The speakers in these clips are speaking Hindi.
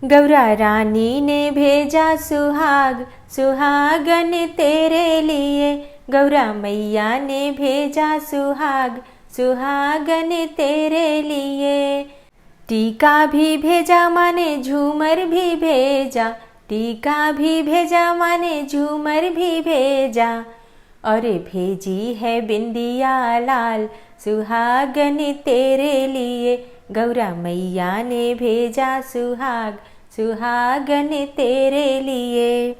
गौरा रानी ने भेजा सुहाग, सुहागन तेरे लिए। गौरा मैया ने भेजा सुहाग, सुहागन तेरे लिए। टीका भी भेजा माने झूमर भी भेजा, टीका भी भेजा माने झूमर भी भेजा। और भेजी है बिंदिया लाल, सुहागन तेरे लिए। गौरा मैया ने भेजा सुहाग, सुहागन तेरे लिए।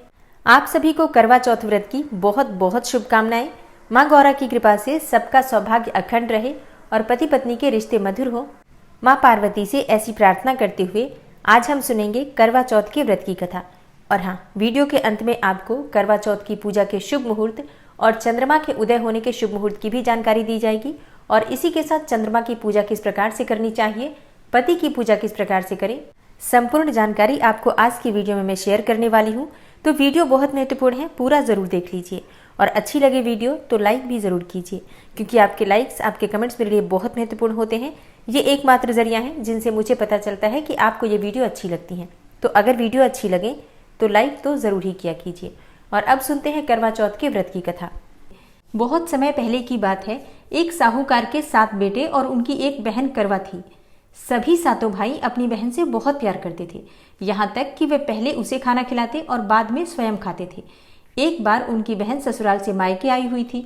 आप सभी को करवा चौथ व्रत की बहुत बहुत शुभकामनाएं। माँ गौरा की कृपा से सबका सौभाग्य अखंड रहे और पति पत्नी के रिश्ते मधुर हो। माँ पार्वती से ऐसी प्रार्थना करते हुए आज हम सुनेंगे करवा चौथ के व्रत की कथा। और हाँ, वीडियो के अंत में आपको करवा चौथ की पूजा के शुभ मुहूर्त और चंद्रमा के उदय होने के शुभ मुहूर्त की भी जानकारी दी जाएगी। और इसी के साथ चंद्रमा की पूजा किस प्रकार से करनी चाहिए, पति की पूजा किस प्रकार से करें, संपूर्ण जानकारी आपको आज की वीडियो में मैं शेयर करने वाली हूँ। तो वीडियो बहुत महत्वपूर्ण है, पूरा ज़रूर देख लीजिए। और अच्छी लगे वीडियो तो लाइक भी ज़रूर कीजिए, क्योंकि आपके लाइक्स, आपके कमेंट्स मेरे लिए बहुत महत्वपूर्ण होते हैं। ये एकमात्र जरिया है जिनसे मुझे पता चलता है कि आपको ये वीडियो अच्छी लगती है। तो अगर वीडियो अच्छी लगे तो लाइक तो ज़रूर ही किया कीजिए। और अब सुनते हैं करवा चौथ के व्रत की कथा। बहुत समय पहले की बात है। एक साहूकार के 7 बेटे और उनकी एक बहन करवा थी। सभी 7 भाई अपनी बहन से बहुत प्यार करते थे, यहाँ तक कि वे पहले उसे खाना खिलाते और बाद में स्वयं खाते थे। एक बार उनकी बहन ससुराल से मायके आई हुई थी।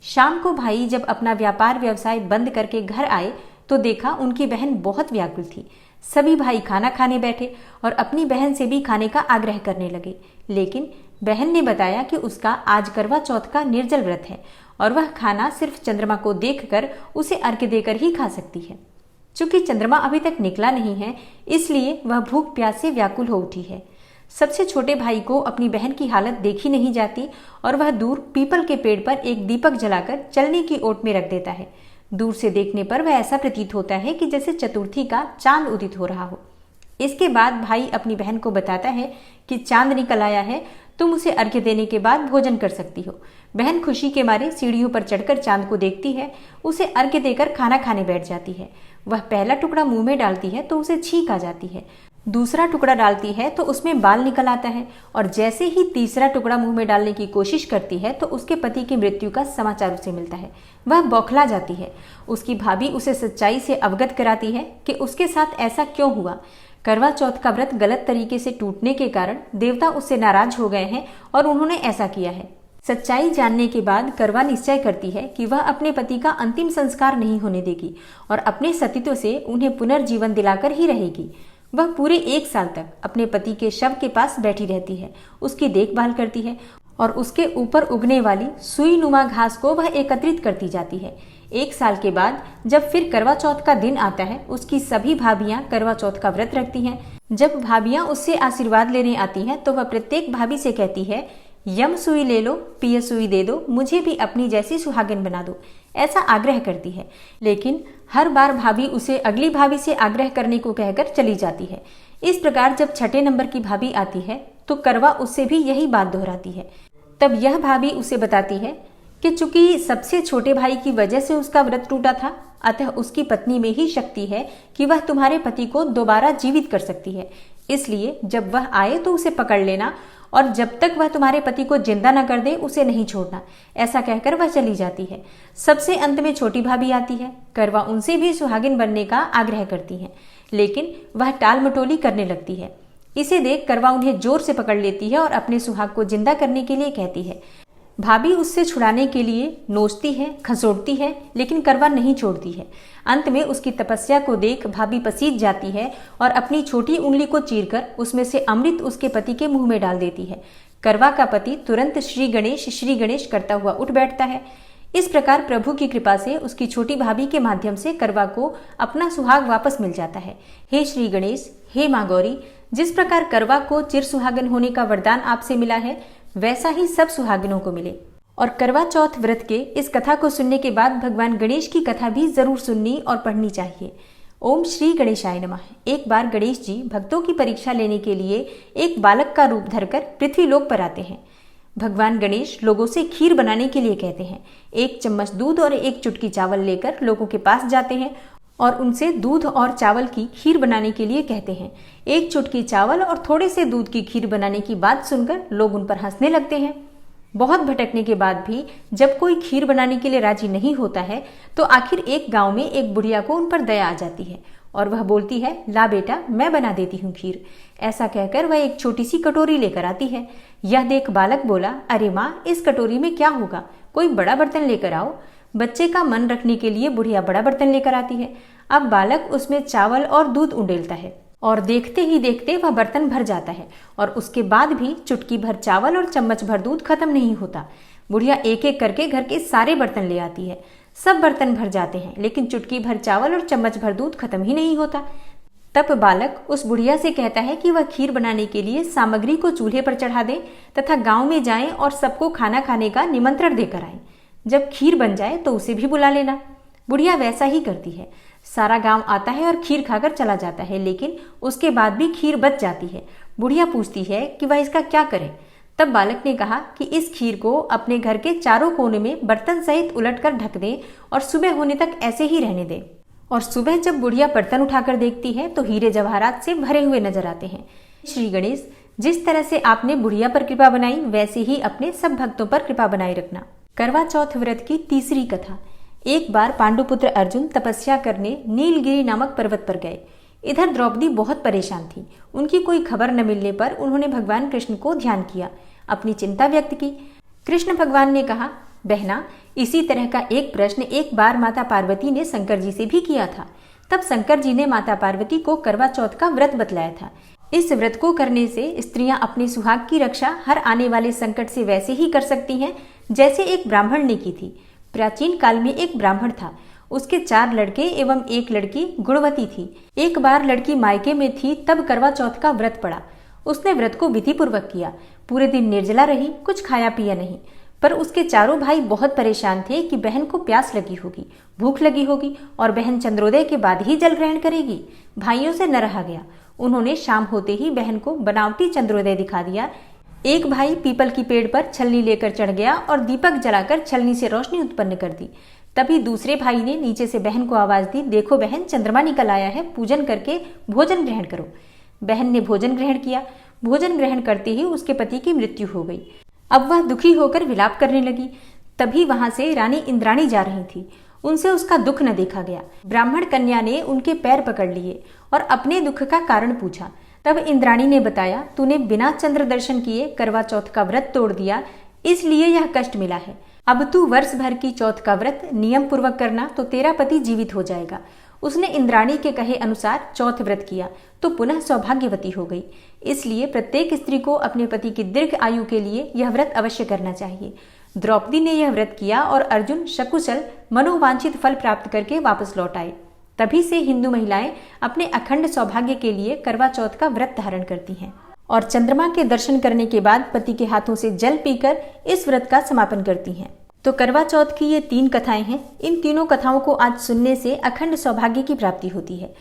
शाम को भाई जब अपना व्यापार व्यवसाय बंद करके घर आए तो देखा उनकी बहन बहुत व्याकुल थी। सभी भाई खाना खाने बैठे और अपनी बहन से भी खाने का आग्रह करने लगे, लेकिन बहन ने बताया कि उसका आज करवा चौथ का निर्जल व्रत है और वह खाना सिर्फ चंद्रमा को देखकर उसे अर्घ्य देकर ही खा सकती है। चूंकि चंद्रमा अभी तक निकला नहीं है, इसलिए वह भूख प्यास से व्याकुल हो उठी है। सबसे छोटे भाई को अपनी बहन की हालत देखी नहीं जाती और वह दूर पीपल के पेड़ पर एक दीपक जलाकर चलने की ओट में रख देता है। दूर से देखने पर वह ऐसा प्रतीत होता है कि जैसे चतुर्थी का चांद उदित हो रहा हो। इसके बाद भाई अपनी बहन को बताता है कि चांद निकल आया है, तुम उसे अर्घ्य देने के बाद भोजन कर सकती हो। बहन खुशी के मारे सीढ़ियों पर चढ़कर चांद को देखती है, उसे अर्घ्य देकर खाना खाने बैठ जाती है। वह पहला टुकड़ा मुंह में डालती है तो उसे छींक आ जाती है, दूसरा टुकड़ा डालती है तो उसमें बाल निकल आता है, और जैसे ही तीसरा टुकड़ा मुंह में डालने की कोशिश करती है तो उसके पति की मृत्यु का समाचार उसे मिलता है। वह बौखला जाती है। उसकी भाभी उसे सच्चाई से अवगत कराती है कि उसके साथ ऐसा क्यों हुआ। करवा चौथ का व्रत गलत तरीके से टूटने के कारण देवता उससे नाराज हो गए हैं और उन्होंने ऐसा किया है। सच्चाई जानने के बाद करवा निश्चय करती है कि वह अपने पति का अंतिम संस्कार नहीं होने देगी और अपने सतीत्व से उन्हें पुनर्जीवन दिलाकर ही रहेगी। वह पूरे 1 साल तक अपने पति के शव के पास बैठी रहती है, उसकी देखभाल करती है और उसके ऊपर उगने वाली सुई नुमा घास को वह एकत्रित करती जाती है। 1 साल के बाद जब फिर करवा चौथ का दिन आता है, उसकी सभी भाभियां करवा चौथ का व्रत रखती हैं। जब भाभियां उससे आशीर्वाद लेने आती हैं तो वह प्रत्येक भाभी से कहती है, यम सुई ले लो, पिय सुई दे दो, मुझे भी अपनी जैसी सुहागिन बना दो, ऐसा आग्रह करती है। लेकिन हर बार भाभी उसे अगली भाभी से आग्रह करने को कहकर चली जाती है। इस प्रकार जब 6ठे नंबर की भाभी आती है तो करवा उससे भी यही बात दोहराती है। तब यह भाभी उसे बताती है कि चूंकि सबसे छोटे भाई की वजह से उसका व्रत टूटा था, अतः उसकी पत्नी में ही शक्ति है कि वह तुम्हारे पति को दोबारा जीवित कर सकती है। इसलिए जब वह आए तो उसे पकड़ लेना और जब तक वह तुम्हारे पति को जिंदा न कर दे उसे नहीं छोड़ना। ऐसा कहकर वह चली जाती है। सबसे अंत में छोटी भाभी आती है। करवा उनसे भी सुहागिन बनने का आग्रह करती है, लेकिन वह टाल मटोली करने लगती है। इसे देख करवा उन्हें जोर से पकड़ लेती है और अपने सुहाग को जिंदा करने के लिए कहती है। भाभी उससे छुड़ाने के लिए नोचती है, खसोटती है, लेकिन करवा नहीं छोड़ती है। अंत में उसकी तपस्या को देख भाभी पसीज जाती है और अपनी छोटी उंगली को चीरकर उसमें से अमृत उसके पति के मुंह में डाल देती है। करवा का पति तुरंत श्री गणेश करता हुआ उठ बैठता है। इस प्रकार प्रभु की कृपा से उसकी छोटी भाभी के माध्यम से करवा को अपना सुहाग वापस मिल जाता है। हे श्री गणेश, हे माँ गौरी, जिस प्रकार करवा को चिर सुहागन होने का वरदान आपसे मिला है, वैसा ही सब सुहागिनों को मिले। और करवा चौथ व्रत के इस कथा को सुनने के बाद भगवान गणेश की कथा भी जरूर सुननी और पढ़नी चाहिए। ओम श्री गणेशाय नमः। एक बार गणेश जी भक्तों की परीक्षा लेने के लिए एक बालक का रूप धरकर पृथ्वी लोक पर आते हैं। भगवान गणेश लोगों से खीर बनाने के लिए कहते हैं। 1 चम्मच दूध और 1 चुटकी चावल लेकर लोगों के पास जाते हैं और उनसे दूध और चावल की खीर बनाने के लिए कहते हैं। एक चुटकी चावल और थोड़े से दूध की खीर बनाने की बात सुनकर लोग उन पर हंसने लगते हैं। बहुत भटकने के बाद भी जब कोई खीर बनाने के लिए राजी नहीं होता है तो आखिर एक गांव में एक बुढ़िया को उन पर दया आ जाती है और वह बोलती है, ला बेटा, मैं बना देती हूँ खीर। ऐसा कहकर वह एक छोटी सी कटोरी लेकर आती है। यह देख बालक बोला, अरे माँ, इस कटोरी में क्या होगा, कोई बड़ा बर्तन लेकर आओ। बच्चे का मन रखने के लिए बुढ़िया बड़ा बर्तन लेकर आती है। अब बालक उसमें चावल और दूध उंडेलता है और देखते ही देखते वह बर्तन भर जाता है और उसके बाद भी चुटकी भर चावल और चम्मच भर दूध खत्म नहीं होता। बुढ़िया एक एक करके घर के सारे बर्तन ले आती है। सब बर्तन भर जाते हैं लेकिन चुटकी भर चावल और चम्मच भर दूध खत्म ही नहीं होता। तब बालक उस बुढ़िया से कहता है कि वह खीर बनाने के लिए सामग्री को चूल्हे पर चढ़ा दे तथा गांव में जाएं और सबको खाना खाने का निमंत्रण देकर आए। जब खीर बन जाए तो उसे भी बुला लेना। बुढ़िया वैसा ही करती है। सारा गांव आता है और खीर खाकर चला जाता है, लेकिन उसके बाद भी खीर बच जाती है। बुढ़िया पूछती है कि वह इसका क्या करे। तब बालक ने कहा कि इस खीर को अपने घर के चारों कोने में बर्तन सहित उलटकर ढक दे और सुबह होने तक ऐसे ही रहने दे। और सुबह जब बुढ़िया बर्तन उठाकर देखती है तो हीरे जवाहरात से भरे हुए नजर आते हैं। श्री गणेश, जिस तरह से आपने बुढ़िया पर कृपा बनाई वैसे ही अपने सब भक्तों पर कृपा बनाए रखना। करवा चौथ व्रत की तीसरी कथा। एक बार पांडुपुत्र अर्जुन तपस्या करने नीलगिरी नामक पर्वत पर गए। इधर द्रौपदी बहुत परेशान थी। उनकी कोई खबर न मिलने पर उन्होंने भगवान कृष्ण को ध्यान किया, अपनी चिंता व्यक्त की। कृष्ण भगवान ने कहा, बहना, इसी तरह का एक प्रश्न एक बार माता पार्वती ने शंकर जी से भी किया था। तब शंकर जी ने माता पार्वती को करवा चौथ का व्रत बतलाया था। इस व्रत को करने से स्त्रियां अपने सुहाग की रक्षा हर आने वाले संकट से वैसे ही कर सकती हैं जैसे एक ब्राह्मण ने की थी। प्राचीन काल में एक ब्राह्मण था। उसके 4 लड़के एवं एक लड़की गुणवती थी। एक बार लड़की मायके में थी, तब करवा चौथ का व्रत पड़ा। उसने व्रत को विधि पूर्वक किया। पूरे दिन निर्जला रही, कुछ खाया पिया नहीं। पर उसके चारों भाई बहुत परेशान थे कि बहन को प्यास लगी होगी, भूख लगी होगी और बहन चंद्रोदय के बाद ही जल ग्रहण करेगी। भाइयों से न रहा गया। उन्होंने शाम होते ही बहन को बनावटी चंद्रोदय दिखा दिया। एक भाई पीपल की पेड़ पर छलनी लेकर चढ़ गया और दीपक जलाकर छलनी से रोशनी उत्पन्न कर दी। तभी दूसरे भाई ने नीचे से बहन को आवाज दी, देखो बहन, चंद्रमा निकल आया है, पूजन करके भोजन ग्रहण करो। बहन ने भोजन ग्रहण किया। भोजन ग्रहण करते ही उसके पति की मृत्यु हो गई। अब वह दुखी होकर विलाप करने लगी। तभी वहां से रानी इंद्राणी जा रही थी। उनसे उसका दुख न देखा गया। ब्राह्मण कन्या ने उनके पैर पकड़ लिए और अपने दुख का कारण पूछा। तब इंद्राणी ने बताया, तूने बिना चंद्र दर्शन किए करवा चौथ का व्रत तोड़ दिया, इसलिए यह कष्ट मिला है। अब तू वर्ष भर की चौथ का व्रत नियम पूर्वक करना तो तेरा पति जीवित हो जाएगा। उसने इंद्राणी के कहे अनुसार चौथ व्रत किया तो पुनः सौभाग्यवती हो गई। इसलिए प्रत्येक स्त्री को अपने पति की दीर्घ आयु के लिए यह व्रत अवश्य करना चाहिए। द्रौपदी ने यह व्रत किया और अर्जुन सकुशल मनोवांछित फल प्राप्त करके वापस लौट आए। तभी से हिंदू महिलाएं अपने अखंड सौभाग्य के लिए करवा चौथ का व्रत धारण करती हैं और चंद्रमा के दर्शन करने के बाद पति के हाथों से जल पीकर इस व्रत का समापन करती हैं। तो करवा चौथ की ये 3 कथाएं हैं। इन तीनों कथाओं को आज सुनने से अखंड सौभाग्य की प्राप्ति होती है।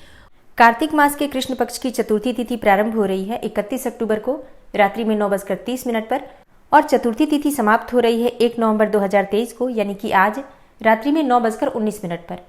कार्तिक मास के कृष्ण पक्ष की चतुर्थी तिथि प्रारंभ हो रही है 31 अक्टूबर को रात्रि में 9:30 पर और चतुर्थी तिथि समाप्त हो रही है 1 नवंबर 2023 को, यानी कि आज रात्रि में 9:19 पर।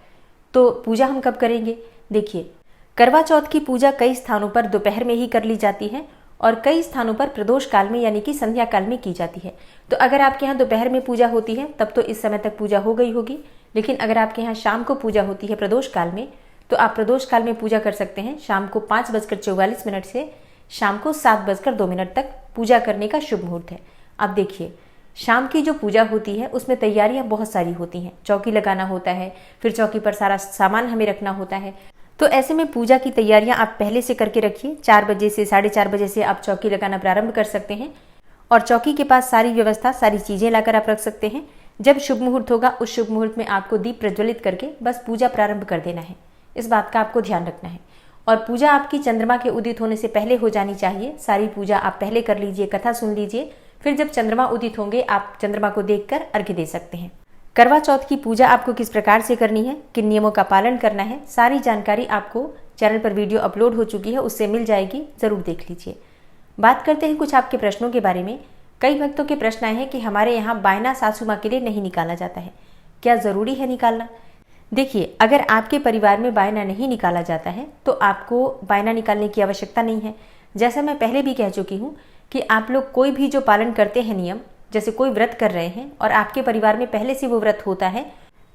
तो पूजा हम कब करेंगे? देखिए, करवा चौथ की पूजा कई स्थानों पर दोपहर में ही कर ली जाती है और कई स्थानों पर प्रदोष काल में यानी कि संध्या काल में की जाती है। तो अगर आपके यहाँ दोपहर में पूजा होती है तब तो इस समय तक पूजा हो गई होगी, लेकिन अगर आपके यहाँ शाम को पूजा होती है प्रदोष काल में तो आप प्रदोष काल में पूजा कर सकते हैं। शाम को 5:44 से शाम को 7:02 तक पूजा करने का शुभ मुहूर्त है। अब देखिए, शाम की जो पूजा होती है उसमें तैयारियां बहुत सारी होती हैं। चौकी लगाना होता है, फिर चौकी पर सारा सामान हमें रखना होता है। तो ऐसे में पूजा की तैयारियां आप पहले से करके रखिए। 4 बजे से 4:30 बजे से आप चौकी लगाना प्रारंभ कर सकते हैं और चौकी के पास सारी व्यवस्था, सारी चीजें लाकर आप रख सकते हैं। जब शुभ मुहूर्त होगा उस शुभ मुहूर्त में आपको दीप प्रज्वलित करके बस पूजा प्रारंभ कर देना है। इस बात का आपको ध्यान रखना है। और पूजा आपकी चंद्रमा के उदित होने से पहले हो जानी चाहिए। सारी पूजा आप पहले कर लीजिए, कथा सुन लीजिए, फिर जब चंद्रमा उदित होंगे आप चंद्रमा को देखकर अर्घ्य दे सकते हैं। करवा चौथ की पूजा आपको किस प्रकार से करनी है, किन नियमों का पालन करना है, सारी जानकारी आपको चैनल पर वीडियो अपलोड हो चुकी है, उससे मिल जाएगी, जरूर देख लीजिए। बात करते हैं कुछ आपके प्रश्नों के बारे में। कई भक्तों के प्रश्न आए हैं कि हमारे यहाँ बायना सासू माँ के लिए नहीं निकाला जाता है, क्या जरूरी है निकालना? देखिए, अगर आपके परिवार में बायना नहीं निकाला जाता है तो आपको बायना निकालने की आवश्यकता नहीं है। जैसा मैं पहले भी कह चुकी हूँ कि आप लोग कोई भी जो पालन करते हैं नियम, जैसे कोई व्रत कर रहे हैं और आपके परिवार में पहले से वो व्रत होता है,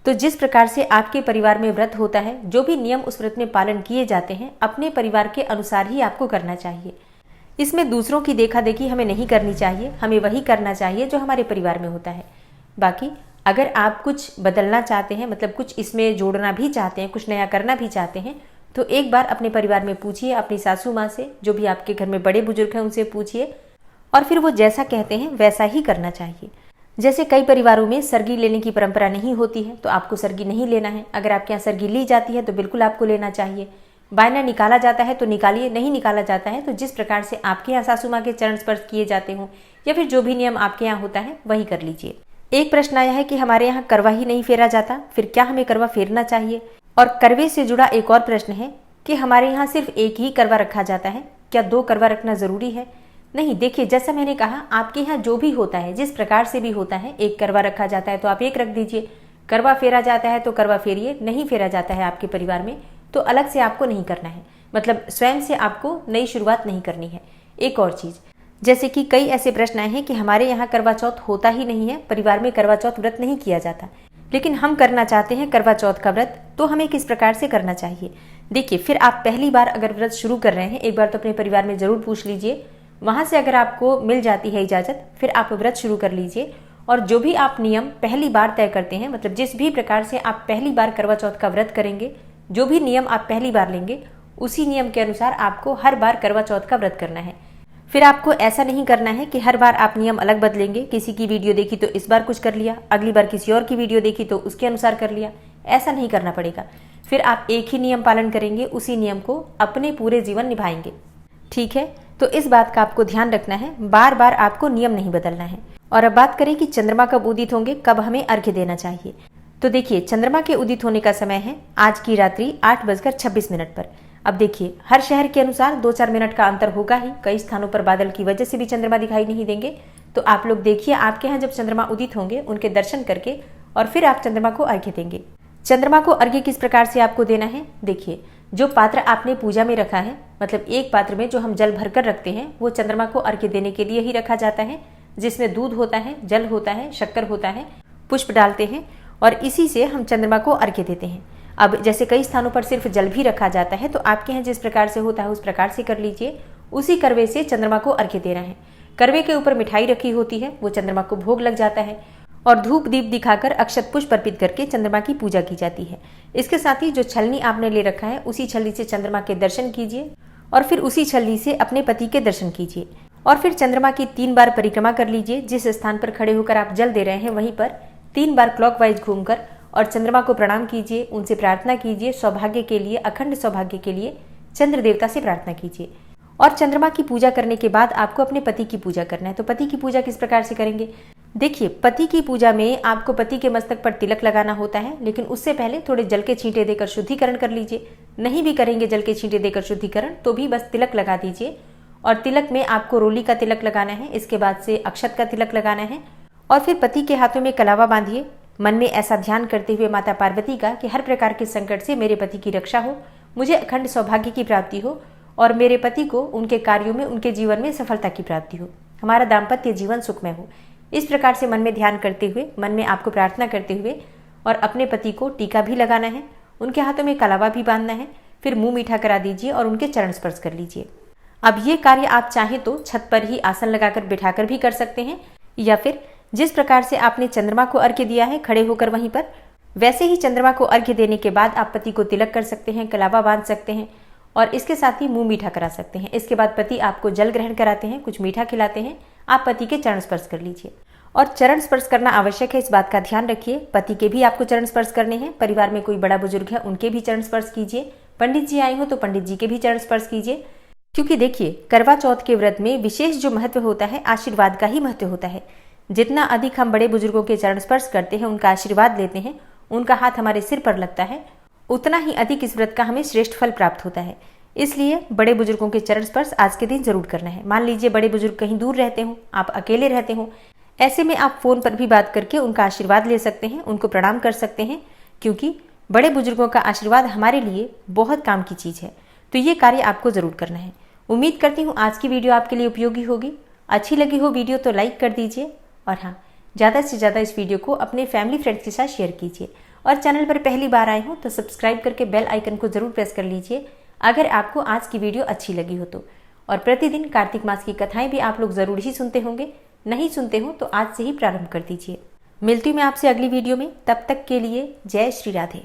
तो जिस प्रकार से आपके परिवार में व्रत होता है, जो भी नियम उस व्रत में पालन किए जाते हैं, अपने परिवार के अनुसार ही आपको करना चाहिए। इसमें दूसरों की देखा देखी हमें नहीं करनी चाहिए, हमें वही करना चाहिए जो हमारे परिवार में होता है। बाकी अगर आप कुछ बदलना चाहते हैं, मतलब कुछ इसमें जोड़ना भी चाहते हैं, कुछ नया करना भी चाहते हैं, तो एक बार अपने परिवार में पूछिए, अपनी सासू माँ से, जो भी आपके घर में बड़े बुजुर्ग हैं उनसे पूछिए, और फिर वो जैसा कहते हैं वैसा ही करना चाहिए। जैसे कई परिवारों में सरगी लेने की परंपरा नहीं होती है, तो आपको सरगी नहीं लेना है। अगर आपके यहाँ सरगी ली जाती है तो बिल्कुल आपको लेना चाहिए। बायना निकाला जाता है तो निकालिए, नहीं निकाला जाता है तो जिस प्रकार से आपके यहाँ सासू माँ के चरण स्पर्श किए जाते हों या फिर जो भी नियम आपके यहाँ होता है वही कर लीजिए। एक प्रश्न आया है कि हमारे यहाँ करवा ही नहीं फेरा जाता, फिर क्या हमें करवा फेरना चाहिए? और करवे से जुड़ा एक और प्रश्न है कि हमारे यहाँ सिर्फ एक ही करवा रखा जाता है, क्या 2 करवा रखना जरूरी है? नहीं, देखिए, जैसा मैंने कहा, आपके यहाँ जो भी होता है, जिस प्रकार से भी होता है, एक करवा रखा जाता है तो आप एक रख दीजिए, करवा फेरा जाता है तो करवा फेरिए, नहीं फेरा जाता है आपके परिवार में तो अलग से आपको नहीं करना है, मतलब स्वयं से आपको नई शुरुआत नहीं करनी है। एक और चीज, जैसे कि कई ऐसे प्रश्न आए हैं कि हमारे यहाँ करवा चौथ होता ही नहीं है, परिवार में करवा चौथ व्रत नहीं किया जाता, लेकिन हम करना चाहते हैं करवा चौथ का व्रत, तो हमें किस प्रकार से करना चाहिए? देखिए, फिर आप पहली बार अगर व्रत शुरू कर रहे हैं, एक बार तो अपने परिवार में जरूर पूछ लीजिए, वहां से अगर आपको मिल जाती है इजाजत, फिर आप व्रत शुरू कर लीजिए। और जो भी आप नियम पहली बार तय करते हैं, मतलब जिस भी प्रकार से आप पहली बार करवा चौथ का व्रत करेंगे, जो भी नियम आप पहली बार लेंगे, उसी नियम के अनुसार आपको हर बार करवा चौथ का व्रत करना है। फिर आपको ऐसा नहीं करना है कि हर बार आप नियम अलग बदलेंगे, किसी की वीडियो देखी तो इस बार कुछ कर लिया, अगली बार किसी और की वीडियो देखी तो उसके अनुसार कर लिया, ऐसा नहीं करना पड़ेगा। फिर आप एक ही नियम पालन करेंगे, उसी नियम को अपने पूरे जीवन निभाएंगे। ठीक है, तो इस बात का आपको ध्यान रखना है, बार बार आपको नियम नहीं बदलना है। और अब बात करें कि चंद्रमा कब उदित होंगे, कब हमें अर्घ्य देना चाहिए। तो देखिए, चंद्रमा के उदित होने का समय है आज की रात्रि 8:26 पर। अब देखिए, हर शहर के अनुसार 2-4 मिनट का अंतर होगा ही, कई स्थानों पर बादल की वजह से भी चंद्रमा दिखाई नहीं देंगे। तो आप लोग देखिए, आपके यहाँ जब चंद्रमा उदित होंगे उनके दर्शन करके और फिर आप चंद्रमा को अर्घ्य देंगे। चंद्रमा को अर्घ्य किस प्रकार से आपको देना है? देखिए, जो पात्र आपने पूजा में रखा है, मतलब एक पात्र में जो हम जल भरकर रखते हैं, वो चंद्रमा को अर्घ्य देने के लिए ही रखा जाता है, जिसमें दूध होता है, जल होता है, शक्कर होता है, पुष्प डालते हैं और इसी से हम चंद्रमा को अर्घ्य देते हैं। अब जैसे कई स्थानों पर सिर्फ जल भी रखा जाता है, तो आपके यहाँ जिस प्रकार से होता है उस प्रकार से कर लीजिए। उसी करवे से चंद्रमा को अर्घ्य देना है। करवे के ऊपर मिठाई रखी होती है, वो चंद्रमा को भोग लग जाता है और धूप दीप दिखाकर अक्षत पुष्प अर्पित करके चंद्रमा की पूजा की जाती है। इसके साथ ही जो छलनी आपने ले रखा है, उसी छलनी से चंद्रमा के दर्शन कीजिए और फिर उसी छलनी से अपने पति के दर्शन कीजिए। और फिर चंद्रमा की 3 बार परिक्रमा कर लीजिए। जिस स्थान पर खड़े होकर आप जल दे रहे हैं वहीं पर 3 बार क्लॉकवाइज घूमकर और चंद्रमा को प्रणाम कीजिए, उनसे प्रार्थना कीजिए, सौभाग्य के लिए, अखंड सौभाग्य के लिए चंद्र देवता से प्रार्थना कीजिए। और चंद्रमा की पूजा करने के बाद आपको अपने पति की पूजा करना है। तो पति की पूजा किस प्रकार से करेंगे? देखिए, पति की पूजा में आपको पति के मस्तक पर तिलक लगाना होता है, लेकिन उससे पहले थोड़े जल के छींटे देकर शुद्धिकरण कर लीजिए। नहीं भी करेंगे जल के छींटे देकर शुद्धिकरण, तो भी बस तिलक लगा दीजिए। और तिलक में आपको रोली का तिलक लगाना है, इसके बाद से अक्षत का तिलक लगाना है और फिर पति के हाथों में कलावा बांधिए। मन में ऐसा ध्यान करते हुए माता पार्वती का कि हर प्रकार के संकट से मेरे पति की रक्षा हो, मुझे अखंड सौभाग्य की प्राप्ति हो और मेरे पति को उनके कार्यों में, उनके जीवन में सफलता की प्राप्ति हो, हमारा दाम्पत्य जीवन सुखमय हो। इस प्रकार से मन में ध्यान करते हुए, मन में आपको प्रार्थना करते हुए और अपने पति को टीका भी लगाना है, उनके हाथों में कलावा भी बांधना है, फिर मुंह मीठा करा दीजिए और उनके चरण स्पर्श कर लीजिए। अब ये कार्य आप चाहें तो छत पर ही आसन लगाकर बिठाकर भी कर सकते हैं, या फिर जिस प्रकार से आपने चंद्रमा को अर्घ्य दिया है खड़े होकर वहीं पर, वैसे ही चंद्रमा को अर्घ्य देने के बाद आप पति को तिलक कर सकते हैं, कलावा बांध सकते हैं और इसके साथ ही मुंह मीठा करा सकते हैं। इसके बाद पति आपको जल ग्रहण कराते हैं, कुछ मीठा खिलाते हैं, आप पति के चरण स्पर्श कर लीजिए। और चरण स्पर्श करना आवश्यक है, इस बात का ध्यान रखिए। पति के भी आपको चरण स्पर्श करने हैं, परिवार में कोई बड़ा बुजुर्ग है उनके भी चरण स्पर्श कीजिए, पंडित जी आए हो तो पंडित जी के भी चरण स्पर्श कीजिए। क्योंकि देखिए, करवा चौथ के व्रत में विशेष जो महत्व होता है, आशीर्वाद का ही महत्व होता है। जितना अधिक हम बड़े बुजुर्गों के चरण स्पर्श करते हैं, उनका आशीर्वाद लेते हैं, उनका हाथ हमारे सिर पर लगता है, उतना ही अधिक इस व्रत का हमें श्रेष्ठ फल प्राप्त होता है। इसलिए बड़े बुजुर्गों के चरण स्पर्श आज के दिन जरूर करना है। मान लीजिए बड़े बुजुर्ग कहीं दूर रहते हो, आप अकेले रहते हो, ऐसे में आप फोन पर भी बात करके उनका आशीर्वाद ले सकते हैं, उनको प्रणाम कर सकते हैं। क्योंकि बड़े बुजुर्गों का आशीर्वाद हमारे लिए बहुत काम की चीज़ है, तो ये कार्य आपको ज़रूर करना है। उम्मीद करती हूँ आज की वीडियो आपके लिए उपयोगी होगी। अच्छी लगी हो वीडियो तो लाइक कर दीजिए और हाँ, ज़्यादा से ज़्यादा इस वीडियो को अपने फैमिली फ्रेंड्स के साथ शेयर कीजिए और चैनल पर पहली बार आए हो तो सब्सक्राइब करके बेल आइकन को ज़रूर प्रेस कर लीजिए अगर आपको आज की वीडियो अच्छी लगी हो तो। और प्रतिदिन कार्तिक मास की कथाएं भी आप लोग ज़रूर ही सुनते होंगे, नहीं सुनते हो तो आज से ही प्रारंभ कर दीजिए। मिलती हूँ मैं आपसे अगली वीडियो में, तब तक के लिए जय श्री राधे।